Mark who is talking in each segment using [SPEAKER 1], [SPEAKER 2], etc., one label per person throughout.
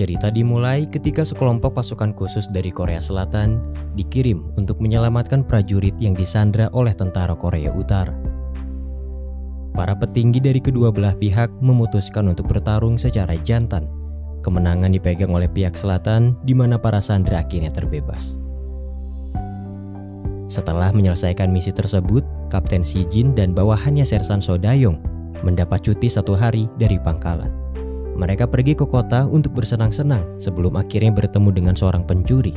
[SPEAKER 1] Cerita dimulai ketika sekelompok pasukan khusus dari Korea Selatan dikirim untuk menyelamatkan prajurit yang disandra oleh tentara Korea Utara. Para petinggi dari kedua belah pihak memutuskan untuk bertarung secara jantan. Kemenangan dipegang oleh pihak selatan, di mana para sandera akhirnya terbebas. Setelah menyelesaikan misi tersebut, Kapten Si Jin dan bawahannya Sersan So Dayong mendapat cuti 1 hari dari pangkalan. Mereka pergi ke kota untuk bersenang-senang sebelum akhirnya bertemu dengan seorang pencuri.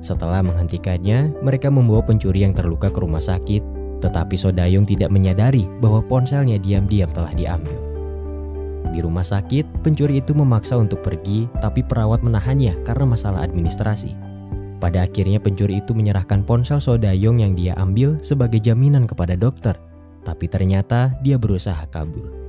[SPEAKER 1] Setelah menghentikannya, mereka membawa pencuri yang terluka ke rumah sakit, tetapi So Dayong tidak menyadari bahwa ponselnya diam-diam telah diambil. Di rumah sakit, pencuri itu memaksa untuk pergi, tapi perawat menahannya karena masalah administrasi. Pada akhirnya pencuri itu menyerahkan ponsel So Dayong yang dia ambil sebagai jaminan kepada dokter, tapi ternyata dia berusaha kabur.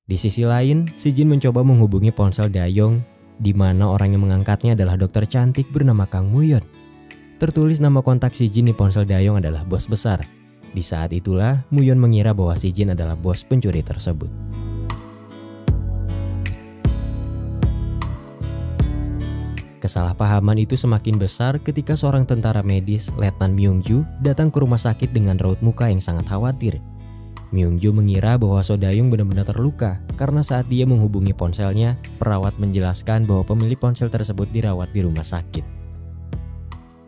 [SPEAKER 1] Di sisi lain, Si Jin mencoba menghubungi ponsel Dayong, di mana orang yang mengangkatnya adalah dokter cantik bernama Kang Muyon. Tertulis nama kontak Si Jin di ponsel Dayong adalah bos besar. Di saat itulah, Muyon mengira bahwa Si Jin adalah bos pencuri tersebut. Kesalahpahaman itu semakin besar ketika seorang tentara medis, Letnan Myung-ju, datang ke rumah sakit dengan raut muka yang sangat khawatir. Myung-ju mengira bahwa So Dayong benar-benar terluka karena saat dia menghubungi ponselnya, perawat menjelaskan bahwa pemilik ponsel tersebut dirawat di rumah sakit.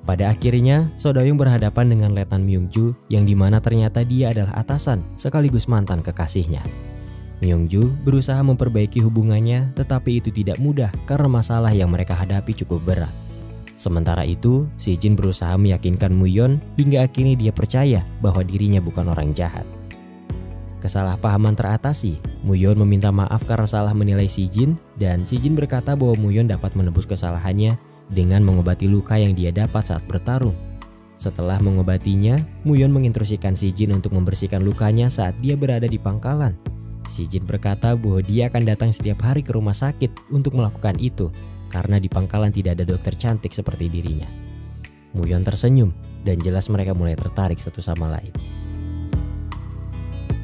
[SPEAKER 1] Pada akhirnya, So Dayong berhadapan dengan Letnan Myung-ju yang dimana ternyata dia adalah atasan sekaligus mantan kekasihnya. Myung-ju berusaha memperbaiki hubungannya, tetapi itu tidak mudah karena masalah yang mereka hadapi cukup berat. Sementara itu, Si Jin berusaha meyakinkan Muyon hingga akhirnya dia percaya bahwa dirinya bukan orang jahat. Kesalahpahaman teratasi, Muyon meminta maaf karena salah menilai Si Jin, dan Si Jin berkata bahwa Muyon dapat menebus kesalahannya dengan mengobati luka yang dia dapat saat bertarung. Setelah mengobatinya, Muyon menginstruksikan Si Jin untuk membersihkan lukanya saat dia berada di pangkalan. Si Jin berkata bahwa dia akan datang setiap hari ke rumah sakit untuk melakukan itu, karena di pangkalan tidak ada dokter cantik seperti dirinya. Muyon tersenyum, dan jelas mereka mulai tertarik satu sama lain.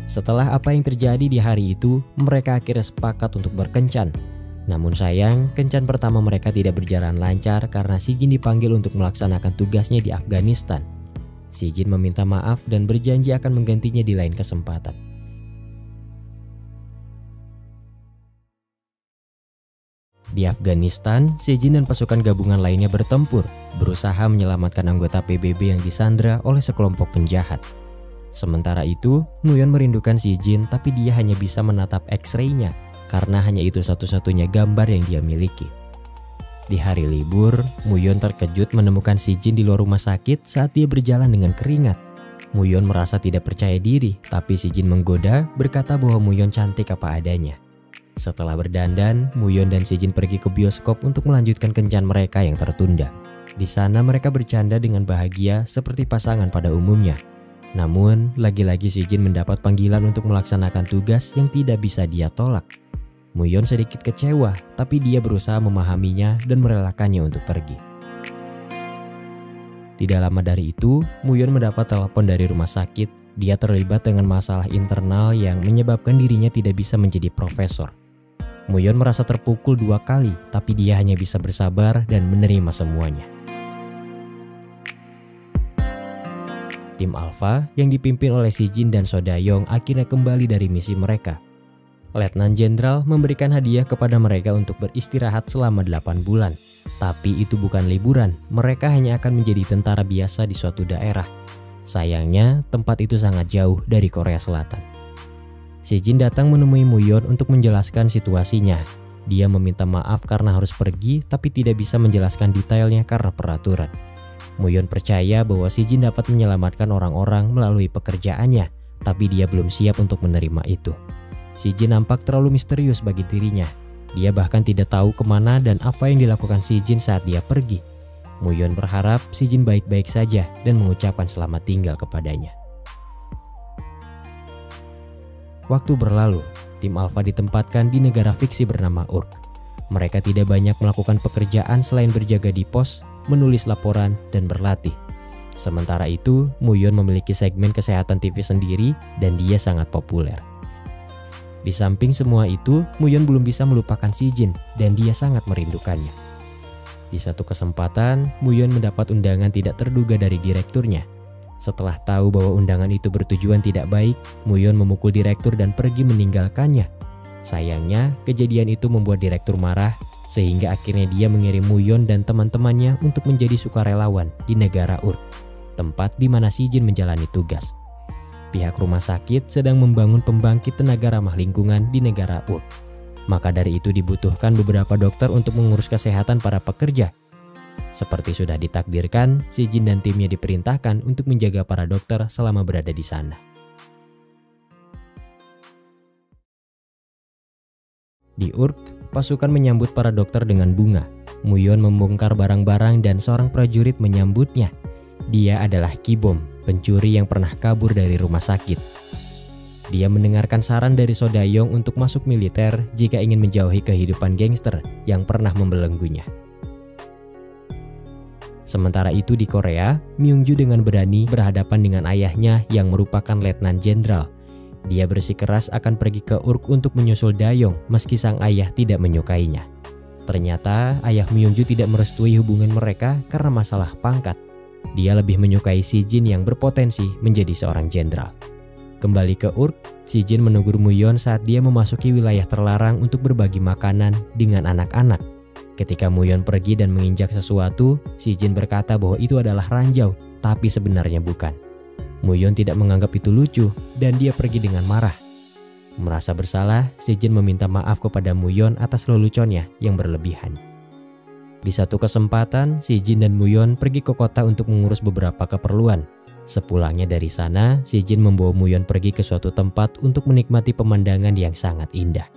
[SPEAKER 1] Setelah apa yang terjadi di hari itu, mereka akhirnya sepakat untuk berkencan. Namun sayang, kencan pertama mereka tidak berjalan lancar karena Si Jin dipanggil untuk melaksanakan tugasnya di Afghanistan. Si Jin meminta maaf dan berjanji akan menggantinya di lain kesempatan. Di Afghanistan, Si Jin dan pasukan gabungan lainnya bertempur, berusaha menyelamatkan anggota PBB yang disandra oleh sekelompok penjahat. Sementara itu, Muyon merindukan Si Jin, tapi dia hanya bisa menatap X-ray-nya karena hanya itu satu-satunya gambar yang dia miliki. Di hari libur, Muyon terkejut menemukan Si Jin di luar rumah sakit saat dia berjalan dengan keringat. Muyon merasa tidak percaya diri, tapi Si Jin menggoda, berkata bahwa Muyon cantik apa adanya. Setelah berdandan, Muyon dan Si Jin pergi ke bioskop untuk melanjutkan kencan mereka yang tertunda. Di sana mereka bercanda dengan bahagia seperti pasangan pada umumnya. Namun, lagi-lagi Si Jin mendapat panggilan untuk melaksanakan tugas yang tidak bisa dia tolak. Muyon sedikit kecewa, tapi dia berusaha memahaminya dan merelakannya untuk pergi. Tidak lama dari itu, Muyon mendapat telepon dari rumah sakit. Dia terlibat dengan masalah internal yang menyebabkan dirinya tidak bisa menjadi profesor. Muyon merasa terpukul 2 kali, tapi dia hanya bisa bersabar dan menerima semuanya. Tim Alpha yang dipimpin oleh Si Jin dan So Dayong akhirnya kembali dari misi mereka. Letnan Jenderal memberikan hadiah kepada mereka untuk beristirahat selama 8 bulan. Tapi itu bukan liburan, mereka hanya akan menjadi tentara biasa di suatu daerah. Sayangnya, tempat itu sangat jauh dari Korea Selatan. Si Jin datang menemui Muyon untuk menjelaskan situasinya. Dia meminta maaf karena harus pergi, tapi tidak bisa menjelaskan detailnya karena peraturan. Muyon percaya bahwa Si Jin dapat menyelamatkan orang-orang melalui pekerjaannya, tapi dia belum siap untuk menerima itu. Si Jin nampak terlalu misterius bagi dirinya. Dia bahkan tidak tahu kemana dan apa yang dilakukan Si Jin saat dia pergi. Muyon berharap Si Jin baik-baik saja dan mengucapkan selamat tinggal kepadanya. Waktu berlalu, tim Alpha ditempatkan di negara fiksi bernama Urk. Mereka tidak banyak melakukan pekerjaan selain berjaga di pos, menulis laporan, dan berlatih. Sementara itu, Muyon memiliki segmen kesehatan TV sendiri dan dia sangat populer. Di samping semua itu, Muyon belum bisa melupakan Si Jin dan dia sangat merindukannya. Di satu kesempatan, Muyon mendapat undangan tidak terduga dari direkturnya. Setelah tahu bahwa undangan itu bertujuan tidak baik, Muyon memukul direktur dan pergi meninggalkannya. Sayangnya, kejadian itu membuat direktur marah, sehingga akhirnya dia mengirim Muyon dan teman-temannya untuk menjadi sukarelawan di negara Urk, tempat di mana Si Jin menjalani tugas. Pihak rumah sakit sedang membangun pembangkit tenaga ramah lingkungan di negara Urk. Maka dari itu dibutuhkan beberapa dokter untuk mengurus kesehatan para pekerja. Seperti sudah ditakdirkan, Si Jin dan timnya diperintahkan untuk menjaga para dokter selama berada di sana. Di Urk, pasukan menyambut para dokter dengan bunga. Muyon membongkar barang-barang dan seorang prajurit menyambutnya. Dia adalah Ki-bom, pencuri yang pernah kabur dari rumah sakit. Dia mendengarkan saran dari So-dayong untuk masuk militer jika ingin menjauhi kehidupan gangster yang pernah membelenggunya. Sementara itu di Korea, Myung-ju dengan berani berhadapan dengan ayahnya yang merupakan letnan jenderal. Dia bersikeras akan pergi ke Urk untuk menyusul Dayong meski sang ayah tidak menyukainya. Ternyata ayah Myung-ju tidak merestui hubungan mereka karena masalah pangkat. Dia lebih menyukai Si Jin yang berpotensi menjadi seorang jenderal. Kembali ke Urk, Si Jin menegur Muyon saat dia memasuki wilayah terlarang untuk berbagi makanan dengan anak-anak. Ketika Muyon pergi dan menginjak sesuatu, Si Jin berkata bahwa itu adalah ranjau, tapi sebenarnya bukan. Muyon tidak menganggap itu lucu dan dia pergi dengan marah. Merasa bersalah, Si Jin meminta maaf kepada Muyon atas leluconnya yang berlebihan. Di satu kesempatan, Si Jin dan Muyon pergi ke kota untuk mengurus beberapa keperluan. Sepulangnya dari sana, Si Jin membawa Muyon pergi ke suatu tempat untuk menikmati pemandangan yang sangat indah.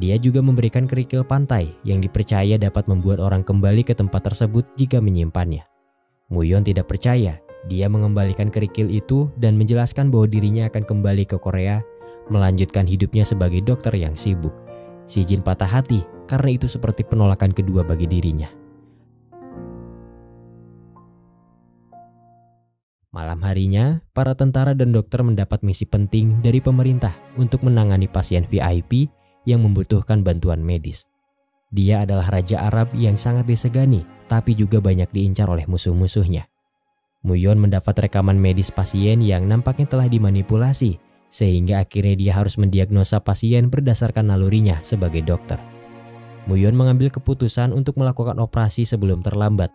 [SPEAKER 1] Dia juga memberikan kerikil pantai yang dipercaya dapat membuat orang kembali ke tempat tersebut jika menyimpannya. Muyon tidak percaya. Dia mengembalikan kerikil itu dan menjelaskan bahwa dirinya akan kembali ke Korea, melanjutkan hidupnya sebagai dokter yang sibuk. Si Jin patah hati karena itu seperti penolakan kedua bagi dirinya. Malam harinya, para tentara dan dokter mendapat misi penting dari pemerintah untuk menangani pasien VIP yang membutuhkan bantuan medis. Dia adalah Raja Arab yang sangat disegani, tapi juga banyak diincar oleh musuh-musuhnya. Muyon mendapat rekaman medis pasien yang nampaknya telah dimanipulasi, sehingga akhirnya dia harus mendiagnosa pasien berdasarkan nalurinya sebagai dokter. Muyon mengambil keputusan untuk melakukan operasi sebelum terlambat.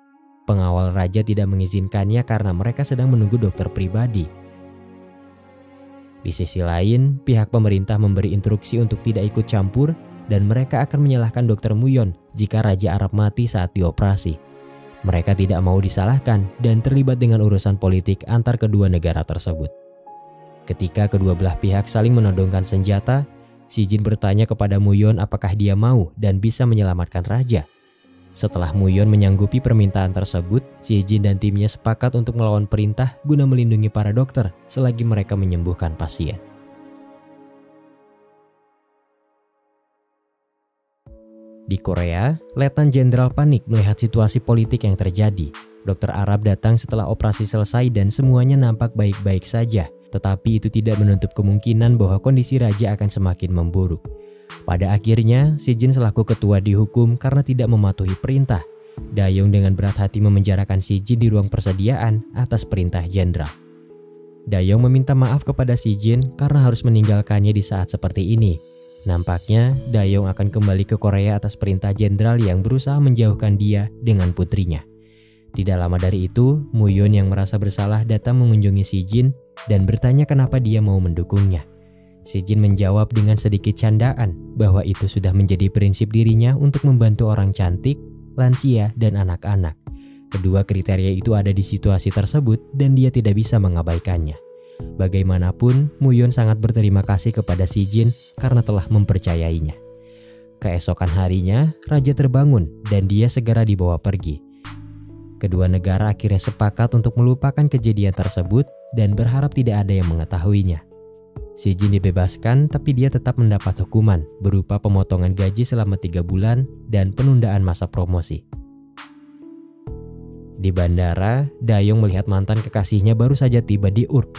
[SPEAKER 1] Pengawal raja tidak mengizinkannya karena mereka sedang menunggu dokter pribadi. Di sisi lain, pihak pemerintah memberi instruksi untuk tidak ikut campur dan mereka akan menyalahkan dokter Muyon jika Raja Arab mati saat dioperasi. Mereka tidak mau disalahkan dan terlibat dengan urusan politik antar kedua negara tersebut. Ketika kedua belah pihak saling menodongkan senjata, Si Jin bertanya kepada Muyon apakah dia mau dan bisa menyelamatkan raja. Setelah Muyon menyanggupi permintaan tersebut, Si Jin dan timnya sepakat untuk melawan perintah guna melindungi para dokter selagi mereka menyembuhkan pasien. Di Korea, Letnan Jenderal panik melihat situasi politik yang terjadi. Dokter Arab datang setelah operasi selesai dan semuanya nampak baik-baik saja, tetapi itu tidak menutup kemungkinan bahwa kondisi raja akan semakin memburuk. Pada akhirnya, Si Jin selaku ketua dihukum karena tidak mematuhi perintah. Dayong dengan berat hati memenjarakan Si Jin di ruang persediaan atas perintah jenderal. Dayong meminta maaf kepada Si Jin karena harus meninggalkannya di saat seperti ini. Nampaknya Dayong akan kembali ke Korea atas perintah jenderal yang berusaha menjauhkan dia dengan putrinya. Tidak lama dari itu, Muyon yang merasa bersalah datang mengunjungi Si Jin dan bertanya kenapa dia mau mendukungnya. Si Jin menjawab dengan sedikit candaan bahwa itu sudah menjadi prinsip dirinya untuk membantu orang cantik, lansia, dan anak-anak. Kedua kriteria itu ada di situasi tersebut dan dia tidak bisa mengabaikannya. Bagaimanapun, Muyon sangat berterima kasih kepada Si Jin karena telah mempercayainya. Keesokan harinya, raja terbangun dan dia segera dibawa pergi. Kedua negara akhirnya sepakat untuk melupakan kejadian tersebut dan berharap tidak ada yang mengetahuinya. Si Jin dibebaskan tapi dia tetap mendapat hukuman berupa pemotongan gaji selama 3 bulan dan penundaan masa promosi. Di bandara, Dayong melihat mantan kekasihnya baru saja tiba di Urk.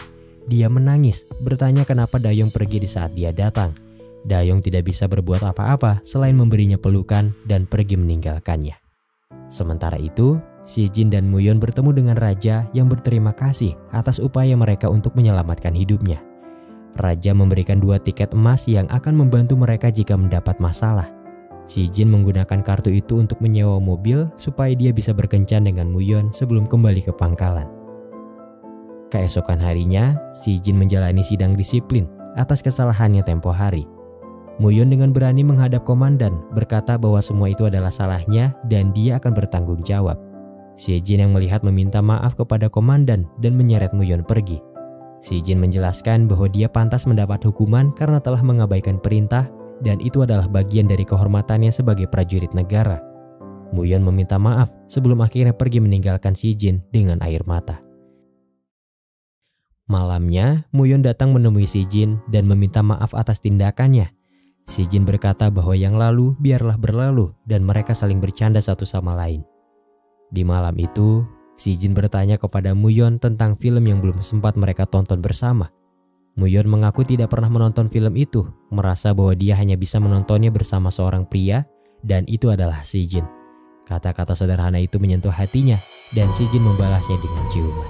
[SPEAKER 1] Dia menangis, bertanya kenapa Dayong pergi di saat dia datang. Dayong tidak bisa berbuat apa-apa selain memberinya pelukan dan pergi meninggalkannya. Sementara itu, Si Jin dan Muyon bertemu dengan raja yang berterima kasih atas upaya mereka untuk menyelamatkan hidupnya. Raja memberikan 2 tiket emas yang akan membantu mereka jika mendapat masalah. Si Jin menggunakan kartu itu untuk menyewa mobil supaya dia bisa berkencan dengan Muyon sebelum kembali ke pangkalan. Keesokan harinya, Si Jin menjalani sidang disiplin atas kesalahannya tempo hari. Muyon dengan berani menghadap komandan, berkata bahwa semua itu adalah salahnya dan dia akan bertanggung jawab. Si Jin yang melihat meminta maaf kepada komandan dan menyeret Muyon pergi. Si Jin menjelaskan bahwa dia pantas mendapat hukuman karena telah mengabaikan perintah dan itu adalah bagian dari kehormatannya sebagai prajurit negara. Muyon meminta maaf sebelum akhirnya pergi meninggalkan Si Jin dengan air mata. Malamnya, Muyon datang menemui Si Jin dan meminta maaf atas tindakannya. Si Jin berkata bahwa yang lalu biarlah berlalu dan mereka saling bercanda satu sama lain. Di malam itu, Si Jin bertanya kepada Muyon tentang film yang belum sempat mereka tonton bersama. Muyon mengaku tidak pernah menonton film itu, merasa bahwa dia hanya bisa menontonnya bersama seorang pria dan itu adalah Si Jin. Kata-kata sederhana itu menyentuh hatinya dan Si Jin membalasnya dengan ciuman.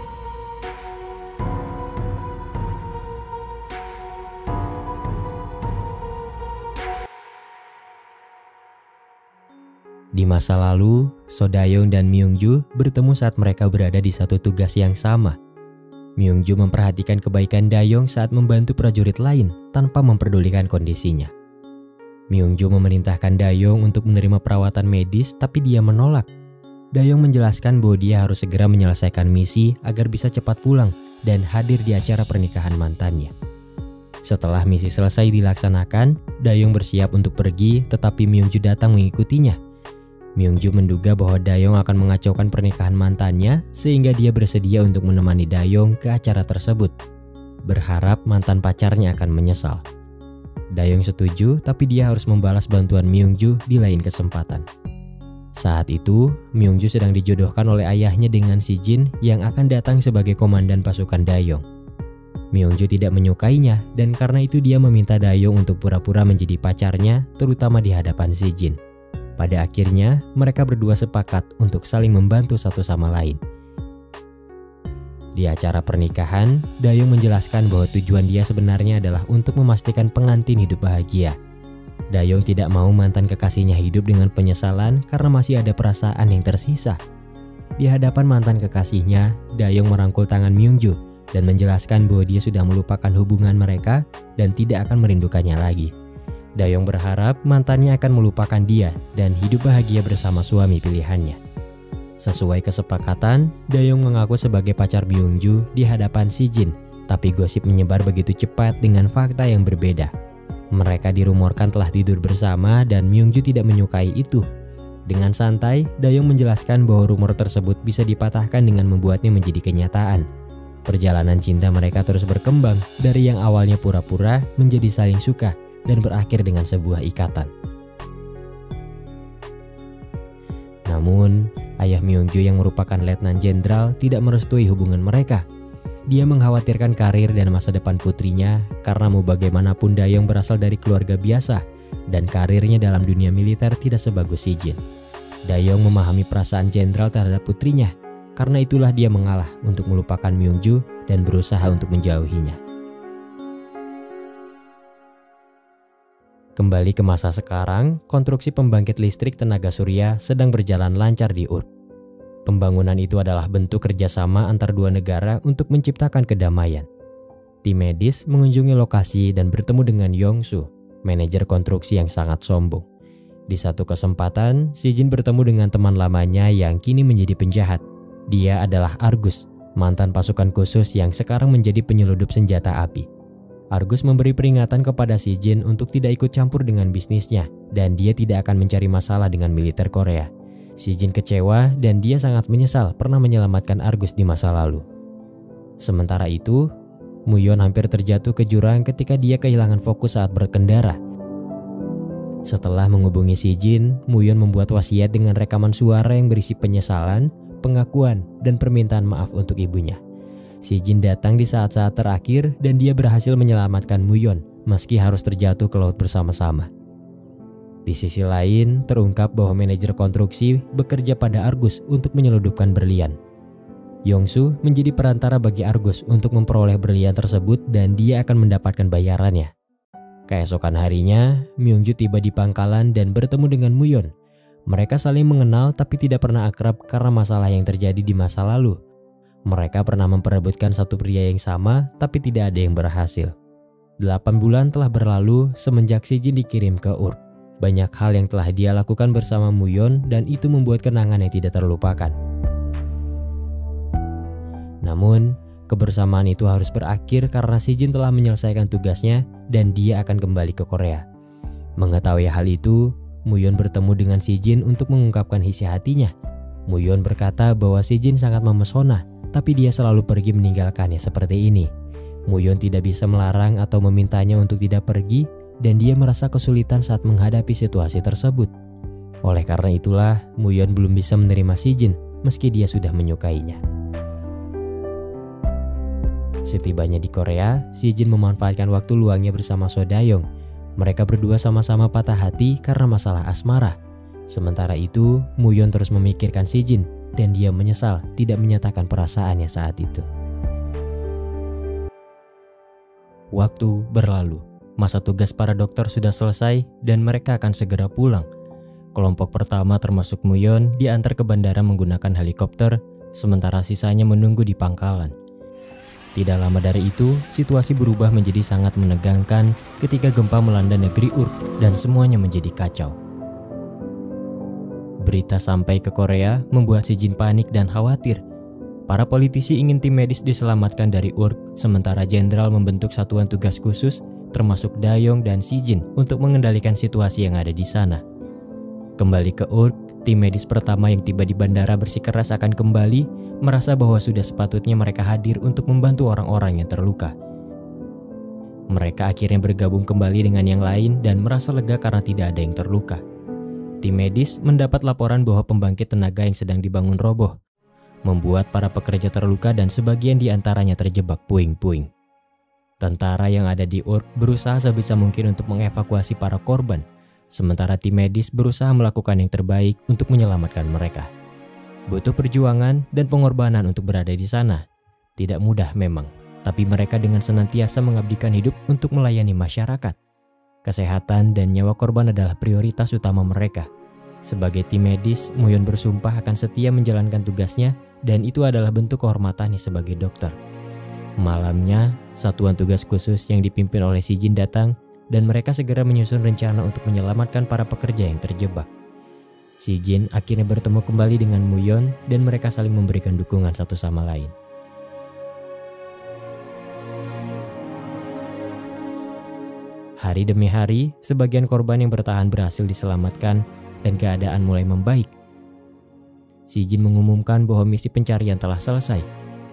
[SPEAKER 1] Di masa lalu, So Dayong dan Myung-ju bertemu saat mereka berada di satu tugas yang sama. Myung-ju memperhatikan kebaikan Dayong saat membantu prajurit lain tanpa memperdulikan kondisinya. Myung-ju memerintahkan Dayong untuk menerima perawatan medis tapi dia menolak. Dayong menjelaskan bahwa dia harus segera menyelesaikan misi agar bisa cepat pulang dan hadir di acara pernikahan mantannya. Setelah misi selesai dilaksanakan, Dayong bersiap untuk pergi tetapi Myung-ju datang mengikutinya. Myung-ju menduga bahwa Dayong akan mengacaukan pernikahan mantannya sehingga dia bersedia untuk menemani Dayong ke acara tersebut. Berharap mantan pacarnya akan menyesal. Dayong setuju tapi dia harus membalas bantuan Myung-ju di lain kesempatan. Saat itu, Myung-ju sedang dijodohkan oleh ayahnya dengan Si Jin yang akan datang sebagai komandan pasukan Dayong. Myung-ju tidak menyukainya dan karena itu dia meminta Dayong untuk pura-pura menjadi pacarnya terutama di hadapan Si Jin. Pada akhirnya, mereka berdua sepakat untuk saling membantu satu sama lain. Di acara pernikahan, Dayong menjelaskan bahwa tujuan dia sebenarnya adalah untuk memastikan pengantin hidup bahagia. Dayong tidak mau mantan kekasihnya hidup dengan penyesalan karena masih ada perasaan yang tersisa. Di hadapan mantan kekasihnya, Dayong merangkul tangan Myung-ju dan menjelaskan bahwa dia sudah melupakan hubungan mereka dan tidak akan merindukannya lagi. Dayong berharap mantannya akan melupakan dia dan hidup bahagia bersama suami pilihannya. Sesuai kesepakatan, Dayong mengaku sebagai pacar Myung-ju di hadapan Si Jin, tapi gosip menyebar begitu cepat dengan fakta yang berbeda. Mereka dirumorkan telah tidur bersama dan Myung-ju tidak menyukai itu. Dengan santai, Dayong menjelaskan bahwa rumor tersebut bisa dipatahkan dengan membuatnya menjadi kenyataan. Perjalanan cinta mereka terus berkembang dari yang awalnya pura-pura menjadi saling suka dan berakhir dengan sebuah ikatan. Namun, ayah Myung-ju yang merupakan letnan jenderal tidak merestui hubungan mereka. Dia mengkhawatirkan karir dan masa depan putrinya karena mau bagaimanapun Dayong berasal dari keluarga biasa dan karirnya dalam dunia militer tidak sebagus Si Jin. Dayong memahami perasaan jenderal terhadap putrinya, karena itulah dia mengalah untuk melupakan Myung-ju dan berusaha untuk menjauhinya. Kembali ke masa sekarang, konstruksi pembangkit listrik tenaga surya sedang berjalan lancar di Urk. Pembangunan itu adalah bentuk kerjasama antar dua negara untuk menciptakan kedamaian. Tim medis mengunjungi lokasi dan bertemu dengan Yong-su, manajer konstruksi yang sangat sombong. Di satu kesempatan, Si Jin bertemu dengan teman lamanya yang kini menjadi penjahat. Dia adalah Argus, mantan pasukan khusus yang sekarang menjadi penyeludup senjata api. Argus memberi peringatan kepada Si Jin untuk tidak ikut campur dengan bisnisnya dan dia tidak akan mencari masalah dengan militer Korea. Si Jin kecewa dan dia sangat menyesal pernah menyelamatkan Argus di masa lalu. Sementara itu, Muyon hampir terjatuh ke jurang ketika dia kehilangan fokus saat berkendara. Setelah menghubungi Si Jin, Muyon membuat wasiat dengan rekaman suara yang berisi penyesalan, pengakuan, dan permintaan maaf untuk ibunya. Si Jin datang di saat-saat terakhir dan dia berhasil menyelamatkan Muyon, meski harus terjatuh ke laut bersama-sama. Di sisi lain, terungkap bahwa manajer konstruksi bekerja pada Argus untuk menyelundupkan berlian. Yongsu menjadi perantara bagi Argus untuk memperoleh berlian tersebut dan dia akan mendapatkan bayarannya. Keesokan harinya, Myungju tiba di pangkalan dan bertemu dengan Muyon. Mereka saling mengenal tapi tidak pernah akrab karena masalah yang terjadi di masa lalu. Mereka pernah memperebutkan satu pria yang sama tapi tidak ada yang berhasil. 8 bulan telah berlalu semenjak Sijin dikirim ke Urk. Banyak hal yang telah dia lakukan bersama Muyon dan itu membuat kenangan yang tidak terlupakan. Namun, kebersamaan itu harus berakhir karena Sijin telah menyelesaikan tugasnya dan dia akan kembali ke Korea. Mengetahui hal itu, Muyon bertemu dengan Sijin untuk mengungkapkan isi hatinya. Muyon berkata bahwa Sijin sangat memesona, tapi dia selalu pergi meninggalkannya seperti ini. Muyon tidak bisa melarang atau memintanya untuk tidak pergi, dan dia merasa kesulitan saat menghadapi situasi tersebut. Oleh karena itulah, Muyon belum bisa menerima Sijin meski dia sudah menyukainya. Setibanya di Korea, Sijin memanfaatkan waktu luangnya bersama So-dayong. Mereka berdua sama-sama patah hati karena masalah asmara. Sementara itu, Muyon terus memikirkan Sijin dan dia menyesal tidak menyatakan perasaannya saat itu. Waktu berlalu. Masa tugas para dokter sudah selesai dan mereka akan segera pulang. Kelompok pertama termasuk Muyon diantar ke bandara menggunakan helikopter, sementara sisanya menunggu di pangkalan. Tidak lama dari itu, situasi berubah menjadi sangat menegangkan ketika gempa melanda negeri Urk dan semuanya menjadi kacau. Berita sampai ke Korea membuat Sijin panik dan khawatir. Para politisi ingin tim medis diselamatkan dari Urk, sementara jenderal membentuk satuan tugas khusus termasuk Dayong dan Sijin untuk mengendalikan situasi yang ada di sana. Kembali ke Urk, tim medis pertama yang tiba di bandara bersikeras akan kembali, merasa bahwa sudah sepatutnya mereka hadir untuk membantu orang-orang yang terluka. Mereka akhirnya bergabung kembali dengan yang lain dan merasa lega karena tidak ada yang terluka. Tim medis mendapat laporan bahwa pembangkit tenaga yang sedang dibangun roboh, membuat para pekerja terluka dan sebagian di antaranya terjebak puing-puing. Tentara yang ada di Urk berusaha sebisa mungkin untuk mengevakuasi para korban, sementara tim medis berusaha melakukan yang terbaik untuk menyelamatkan mereka. Butuh perjuangan dan pengorbanan untuk berada di sana. Tidak mudah memang, tapi mereka dengan senantiasa mengabdikan hidup untuk melayani masyarakat. Kesehatan dan nyawa korban adalah prioritas utama mereka. Sebagai tim medis, Muyon bersumpah akan setia menjalankan tugasnya dan itu adalah bentuk kehormatannya sebagai dokter. Malamnya, satuan tugas khusus yang dipimpin oleh Sijin datang dan mereka segera menyusun rencana untuk menyelamatkan para pekerja yang terjebak. Sijin akhirnya bertemu kembali dengan Muyon dan mereka saling memberikan dukungan satu sama lain. Hari demi hari, sebagian korban yang bertahan berhasil diselamatkan dan keadaan mulai membaik. Sijin mengumumkan bahwa misi pencarian telah selesai.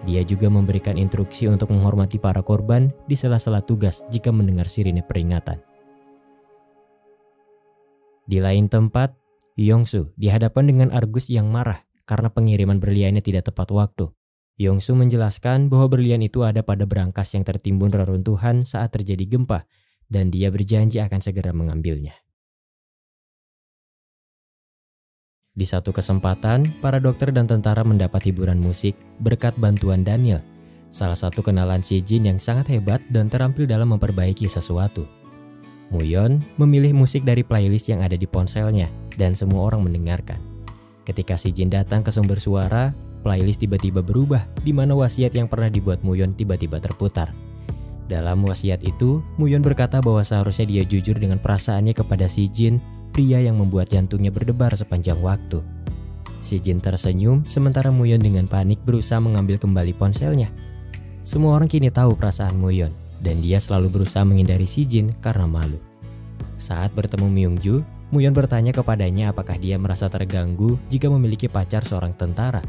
[SPEAKER 1] Dia juga memberikan instruksi untuk menghormati para korban di sela-sela tugas jika mendengar sirine peringatan. Di lain tempat, Yongsu dihadapkan dengan Argus yang marah karena pengiriman berliannya tidak tepat waktu. Yongsu menjelaskan bahwa berlian itu ada pada berangkas yang tertimbun reruntuhan saat terjadi gempa dan dia berjanji akan segera mengambilnya. Di satu kesempatan, para dokter dan tentara mendapat hiburan musik berkat bantuan Daniel, salah satu kenalan Sijin yang sangat hebat dan terampil dalam memperbaiki sesuatu. Muyon memilih musik dari playlist yang ada di ponselnya dan semua orang mendengarkan. Ketika Sijin datang ke sumber suara, playlist tiba-tiba berubah di mana wasiat yang pernah dibuat Muyon tiba-tiba terputar. Dalam wasiat itu, Muyon berkata bahwa seharusnya dia jujur dengan perasaannya kepada Sijin, pria yang membuat jantungnya berdebar sepanjang waktu. Sijin tersenyum sementara Muyon dengan panik berusaha mengambil kembali ponselnya. Semua orang kini tahu perasaan Muyon dan dia selalu berusaha menghindari Sijin karena malu. Saat bertemu Myungju, Muyon bertanya kepadanya apakah dia merasa terganggu jika memiliki pacar seorang tentara.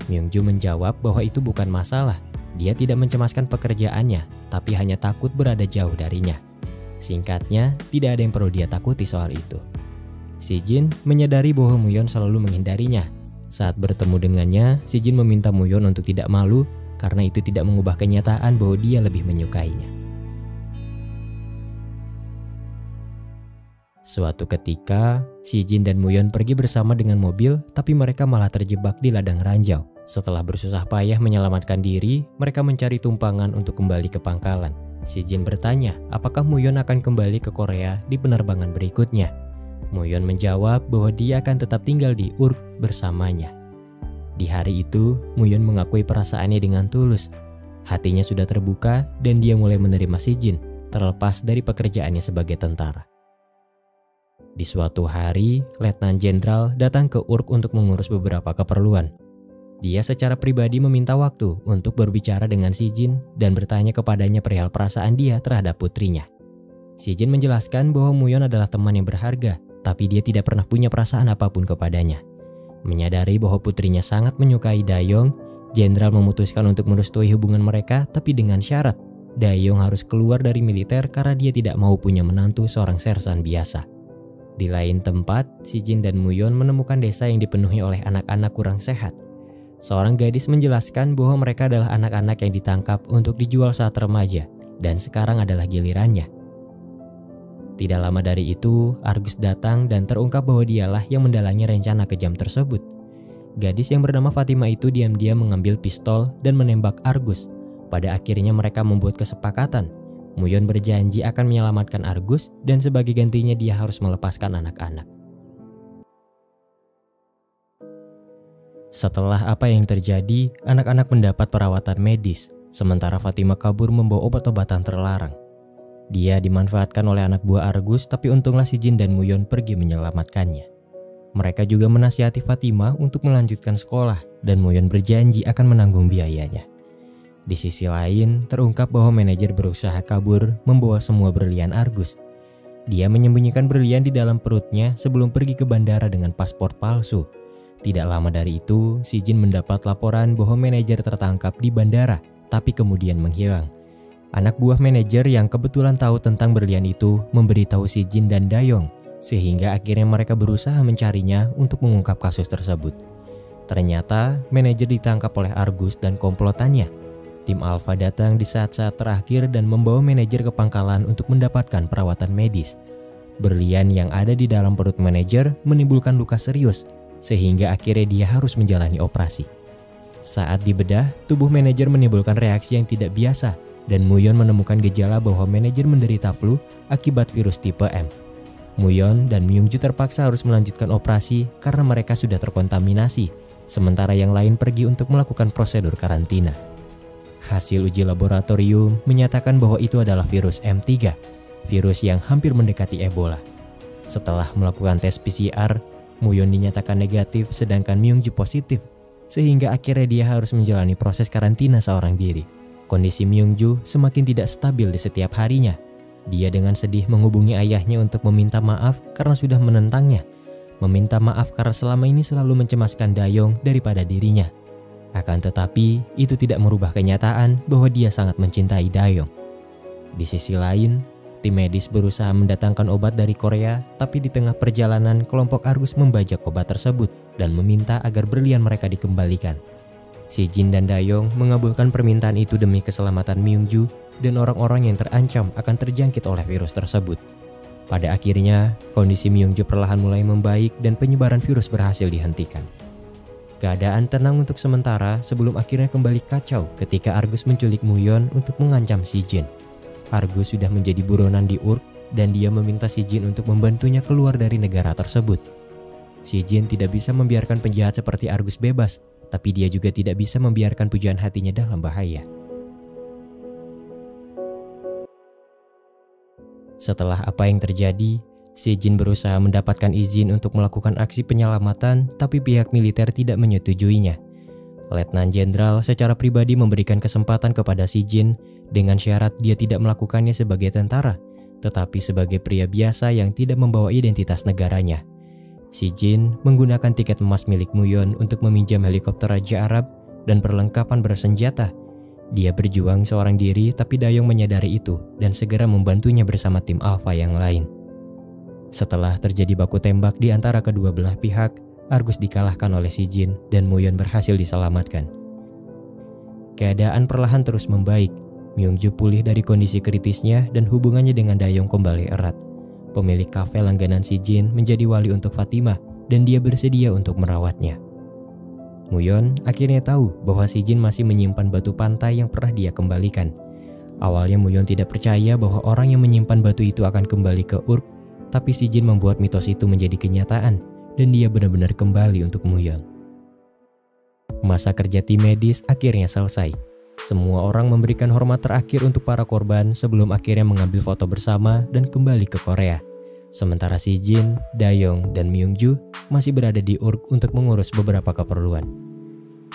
[SPEAKER 1] Myungju menjawab bahwa itu bukan masalah. Dia tidak mencemaskan pekerjaannya, tapi hanya takut berada jauh darinya. Singkatnya, tidak ada yang perlu dia takuti soal itu. Sijin menyadari bahwa Muyon selalu menghindarinya. Saat bertemu dengannya, Sijin meminta Muyon untuk tidak malu karena itu tidak mengubah kenyataan bahwa dia lebih menyukainya. Suatu ketika, Si Jin dan Muyon pergi bersama dengan mobil, tapi mereka malah terjebak di ladang ranjau. Setelah bersusah payah menyelamatkan diri, mereka mencari tumpangan untuk kembali ke pangkalan. Si Jin bertanya, apakah Muyon akan kembali ke Korea di penerbangan berikutnya. Muyon menjawab bahwa dia akan tetap tinggal di Urk bersamanya. Di hari itu, Muyon mengakui perasaannya dengan tulus. Hatinya sudah terbuka dan dia mulai menerima Si Jin, terlepas dari pekerjaannya sebagai tentara. Di suatu hari, Letnan Jenderal datang ke Urk untuk mengurus beberapa keperluan. Dia secara pribadi meminta waktu untuk berbicara dengan Si Jin dan bertanya kepadanya perihal perasaan dia terhadap putrinya. Si Jin menjelaskan bahwa Muyon adalah teman yang berharga, tapi dia tidak pernah punya perasaan apapun kepadanya. Menyadari bahwa putrinya sangat menyukai Dayong, Jenderal memutuskan untuk merestui hubungan mereka, tapi dengan syarat Dayong harus keluar dari militer karena dia tidak mau punya menantu seorang sersan biasa. Di lain tempat, Si Jin dan Muyon menemukan desa yang dipenuhi oleh anak-anak kurang sehat. Seorang gadis menjelaskan bahwa mereka adalah anak-anak yang ditangkap untuk dijual saat remaja, dan sekarang adalah gilirannya. Tidak lama dari itu, Argus datang dan terungkap bahwa dialah yang mendalangi rencana kejam tersebut. Gadis yang bernama Fatima itu diam-diam mengambil pistol dan menembak Argus. Pada akhirnya mereka membuat kesepakatan. Muyon berjanji akan menyelamatkan Argus dan sebagai gantinya dia harus melepaskan anak-anak. Setelah apa yang terjadi, anak-anak mendapat perawatan medis, sementara Fatima kabur membawa obat-obatan terlarang. Dia dimanfaatkan oleh anak buah Argus, tapi untunglah Si Jin dan Muyon pergi menyelamatkannya. Mereka juga menasihati Fatima untuk melanjutkan sekolah dan Muyon berjanji akan menanggung biayanya. Di sisi lain, terungkap bahwa manajer berusaha kabur membawa semua berlian Argus. Dia menyembunyikan berlian di dalam perutnya sebelum pergi ke bandara dengan paspor palsu. Tidak lama dari itu, Si Jin mendapat laporan bahwa manajer tertangkap di bandara, tapi kemudian menghilang. Anak buah manajer yang kebetulan tahu tentang berlian itu memberitahu Si Jin dan Dayong, sehingga akhirnya mereka berusaha mencarinya untuk mengungkap kasus tersebut. Ternyata, manajer ditangkap oleh Argus dan komplotannya. Tim Alpha datang di saat-saat terakhir dan membawa manajer ke pangkalan untuk mendapatkan perawatan medis. Berlian yang ada di dalam perut manajer menimbulkan luka serius, sehingga akhirnya dia harus menjalani operasi. Saat dibedah, tubuh manajer menimbulkan reaksi yang tidak biasa, dan Muyon menemukan gejala bahwa manajer menderita flu akibat virus tipe M. Muyon dan Myungju terpaksa harus melanjutkan operasi karena mereka sudah terkontaminasi, sementara yang lain pergi untuk melakukan prosedur karantina. Hasil uji laboratorium menyatakan bahwa itu adalah virus M3, virus yang hampir mendekati Ebola. Setelah melakukan tes PCR, Muyon dinyatakan negatif sedangkan Myungju positif, sehingga akhirnya dia harus menjalani proses karantina seorang diri. Kondisi Myungju semakin tidak stabil di setiap harinya. Dia dengan sedih menghubungi ayahnya untuk meminta maaf karena sudah menentangnya. Meminta maaf karena selama ini selalu mencemaskan Dayong daripada dirinya. Akan tetapi, itu tidak merubah kenyataan bahwa dia sangat mencintai Dayong. Di sisi lain, tim medis berusaha mendatangkan obat dari Korea, tapi di tengah perjalanan kelompok Argus membajak obat tersebut dan meminta agar berlian mereka dikembalikan. Si Jin dan Dayong mengabulkan permintaan itu demi keselamatan Myungju dan orang-orang yang terancam akan terjangkit oleh virus tersebut. Pada akhirnya, kondisi Myungju perlahan mulai membaik dan penyebaran virus berhasil dihentikan. Keadaan tenang untuk sementara sebelum akhirnya kembali kacau ketika Argus menculik Muyon untuk mengancam Si Jin. Argus sudah menjadi buronan di Urk dan dia meminta Si Jin untuk membantunya keluar dari negara tersebut. Si Jin tidak bisa membiarkan penjahat seperti Argus bebas, tapi dia juga tidak bisa membiarkan pujaan hatinya dalam bahaya. Setelah apa yang terjadi, Si Jin berusaha mendapatkan izin untuk melakukan aksi penyelamatan, tapi pihak militer tidak menyetujuinya. Letnan Jenderal secara pribadi memberikan kesempatan kepada Si Jin dengan syarat dia tidak melakukannya sebagai tentara, tetapi sebagai pria biasa yang tidak membawa identitas negaranya. Si Jin menggunakan tiket emas milik Muyon untuk meminjam helikopter Raja Arab dan perlengkapan bersenjata. Dia berjuang seorang diri, tapi Dayong menyadari itu dan segera membantunya bersama tim Alpha yang lain. Setelah terjadi baku tembak di antara kedua belah pihak, Argus dikalahkan oleh Si Jin dan Muyon berhasil diselamatkan. Keadaan perlahan terus membaik. Myungju pulih dari kondisi kritisnya dan hubungannya dengan Dayong kembali erat. pemilik kafe langganan si Jin, menjadi wali untuk Fatimah dan dia bersedia untuk merawatnya. Muyon akhirnya tahu bahwa si Jin masih menyimpan batu pantai yang pernah dia kembalikan. Awalnya Muyon tidak percaya bahwa orang yang menyimpan batu itu akan kembali ke Urk, tapi si Jin membuat mitos itu menjadi kenyataan dan dia benar-benar kembali untuk Muyon. Masa kerja tim medis akhirnya selesai. Semua orang memberikan hormat terakhir untuk para korban sebelum akhirnya mengambil foto bersama dan kembali ke Korea. Sementara si Jin, Dayong, dan Myungju masih berada di Urk untuk mengurus beberapa keperluan.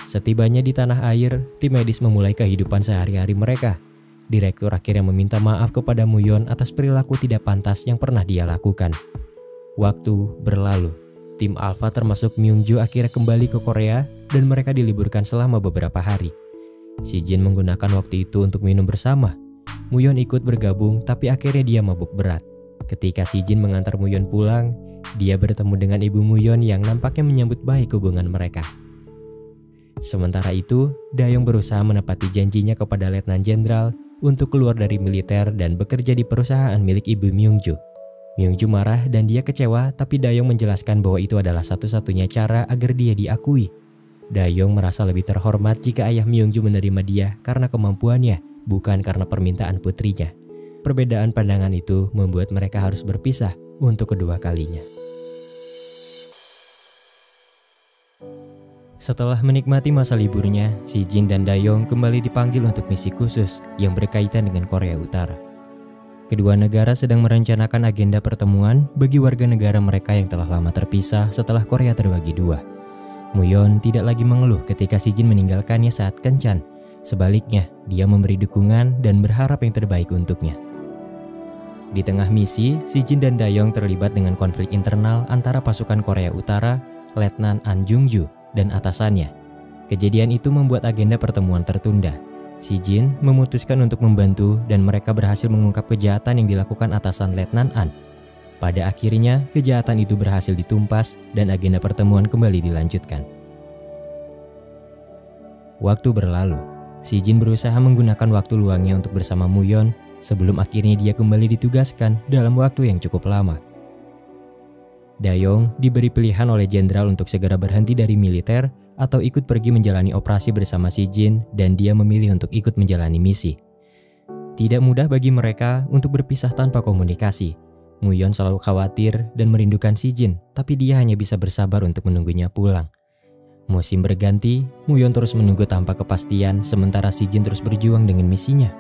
[SPEAKER 1] Setibanya di tanah air, tim medis memulai kehidupan sehari-hari mereka. Direktur akhirnya meminta maaf kepada Muyon atas perilaku tidak pantas yang pernah dia lakukan. Waktu berlalu. Tim Alpha termasuk Myungju akhirnya kembali ke Korea dan mereka diliburkan selama beberapa hari. Si Jin menggunakan waktu itu untuk minum bersama. Muyon ikut bergabung tapi akhirnya dia mabuk berat. Ketika si Jin mengantar Muyon pulang, dia bertemu dengan ibu Muyon yang nampaknya menyambut baik hubungan mereka. Sementara itu, Dayong berusaha menepati janjinya kepada Letnan Jenderal untuk keluar dari militer dan bekerja di perusahaan milik ibu Myungju. Myungju marah dan dia kecewa, tapi Dayong menjelaskan bahwa itu adalah satu-satunya cara agar dia diakui. Dayong merasa lebih terhormat jika ayah Myungju menerima dia karena kemampuannya, bukan karena permintaan putrinya. Perbedaan pandangan itu membuat mereka harus berpisah untuk kedua kalinya. Setelah menikmati masa liburnya, si Jin dan Dayong kembali dipanggil untuk misi khusus yang berkaitan dengan Korea Utara. Kedua negara sedang merencanakan agenda pertemuan bagi warga negara mereka yang telah lama terpisah setelah Korea terbagi dua. Muyon tidak lagi mengeluh ketika si Jin meninggalkannya saat kencan. Sebaliknya, dia memberi dukungan dan berharap yang terbaik untuknya. Di tengah misi, si Jin dan Dayong terlibat dengan konflik internal antara pasukan Korea Utara, Letnan An Jung-ju, dan atasannya. Kejadian itu membuat agenda pertemuan tertunda. Si Jin memutuskan untuk membantu dan mereka berhasil mengungkap kejahatan yang dilakukan atasan Letnan An. Pada akhirnya, kejahatan itu berhasil ditumpas dan agenda pertemuan kembali dilanjutkan. Waktu berlalu, si Jin berusaha menggunakan waktu luangnya untuk bersama Muyon sebelum akhirnya dia kembali ditugaskan dalam waktu yang cukup lama. Dayong diberi pilihan oleh jenderal untuk segera berhenti dari militer atau ikut pergi menjalani operasi bersama si Jin dan dia memilih untuk ikut menjalani misi. Tidak mudah bagi mereka untuk berpisah tanpa komunikasi. Muyon selalu khawatir dan merindukan si Jin, tapi dia hanya bisa bersabar untuk menunggunya pulang. Musim berganti, Muyon terus menunggu tanpa kepastian sementara si Jin terus berjuang dengan misinya.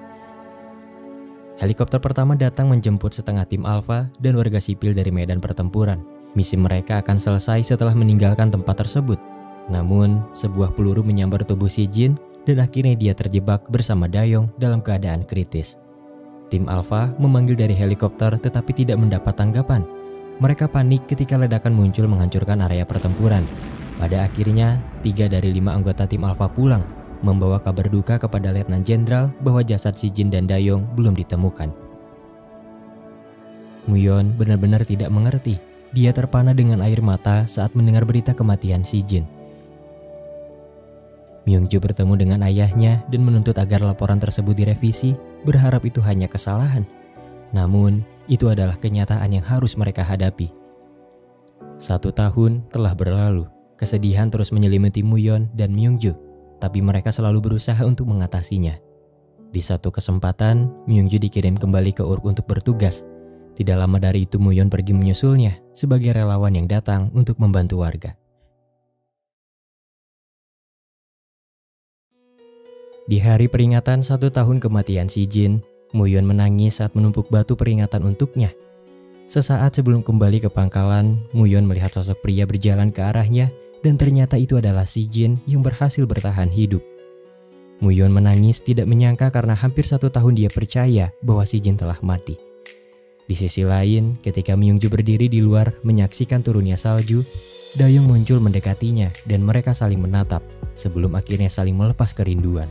[SPEAKER 1] Helikopter pertama datang menjemput setengah tim Alpha dan warga sipil dari medan pertempuran. Misi mereka akan selesai setelah meninggalkan tempat tersebut. Namun, sebuah peluru menyambar tubuh si Jin dan akhirnya dia terjebak bersama Dayong dalam keadaan kritis. Tim Alpha memanggil dari helikopter tetapi tidak mendapat tanggapan. Mereka panik ketika ledakan muncul menghancurkan area pertempuran. Pada akhirnya, 3 dari 5 anggota tim Alpha pulang, membawa kabar duka kepada Letnan Jenderal bahwa jasad si Jin dan Dayong belum ditemukan. Muyon benar-benar tidak mengerti. Dia terpana dengan air mata saat mendengar berita kematian si Jin. Myungju bertemu dengan ayahnya dan menuntut agar laporan tersebut direvisi, berharap itu hanya kesalahan. Namun, itu adalah kenyataan yang harus mereka hadapi. 1 tahun telah berlalu, kesedihan terus menyelimuti Muyon dan Myungju, tapi mereka selalu berusaha untuk mengatasinya. Di satu kesempatan, Myungju dikirim kembali ke Urk untuk bertugas. Tidak lama dari itu Muyon pergi menyusulnya sebagai relawan yang datang untuk membantu warga. Di hari peringatan 1 tahun kematian si Jin, Muyon menangis saat menumpuk batu peringatan untuknya. Sesaat sebelum kembali ke pangkalan, Muyon melihat sosok pria berjalan ke arahnya dan ternyata itu adalah si Jin yang berhasil bertahan hidup. Muyon menangis tidak menyangka karena hampir 1 tahun dia percaya bahwa si Jin telah mati. Di sisi lain, ketika Myungju berdiri di luar menyaksikan turunnya salju, Dayong muncul mendekatinya dan mereka saling menatap sebelum akhirnya saling melepas kerinduan.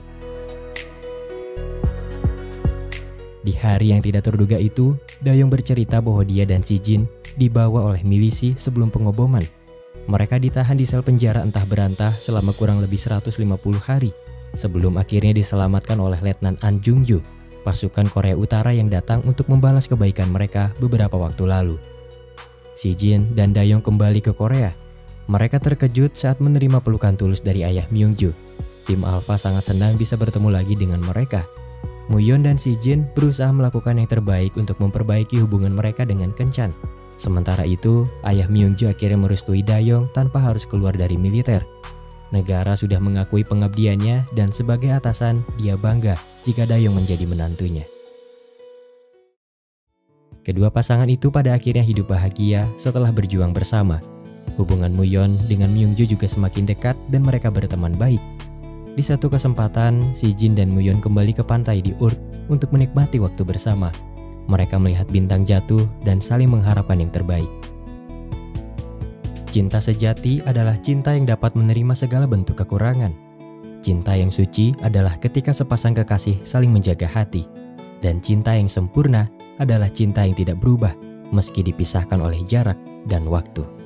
[SPEAKER 1] Di hari yang tidak terduga itu, Dayong bercerita bahwa dia dan si Jin dibawa oleh milisi sebelum pengoboman. Mereka ditahan di sel penjara entah berantah selama kurang lebih 150 hari sebelum akhirnya diselamatkan oleh Letnan An Jung-ju. pasukan Korea Utara yang datang untuk membalas kebaikan mereka beberapa waktu lalu. Si Jin dan Dayong kembali ke Korea. Mereka terkejut saat menerima pelukan tulus dari ayah Myungju. Tim Alpha sangat senang bisa bertemu lagi dengan mereka. Muyon dan Si Jin berusaha melakukan yang terbaik untuk memperbaiki hubungan mereka dengan Kenchan. Sementara itu, ayah Myungju akhirnya merestui Dayong tanpa harus keluar dari militer. Negara sudah mengakui pengabdiannya dan sebagai atasan, dia bangga jika Dayong menjadi menantunya. Kedua pasangan itu pada akhirnya hidup bahagia setelah berjuang bersama. Hubungan Muyon dengan Myungju juga semakin dekat dan mereka berteman baik. Di satu kesempatan, Si Jin dan Muyon kembali ke pantai di Urk untuk menikmati waktu bersama. Mereka melihat bintang jatuh dan saling mengharapkan yang terbaik. Cinta sejati adalah cinta yang dapat menerima segala bentuk kekurangan. Cinta yang suci adalah ketika sepasang kekasih saling menjaga hati. Dan cinta yang sempurna adalah cinta yang tidak berubah meski dipisahkan oleh jarak dan waktu.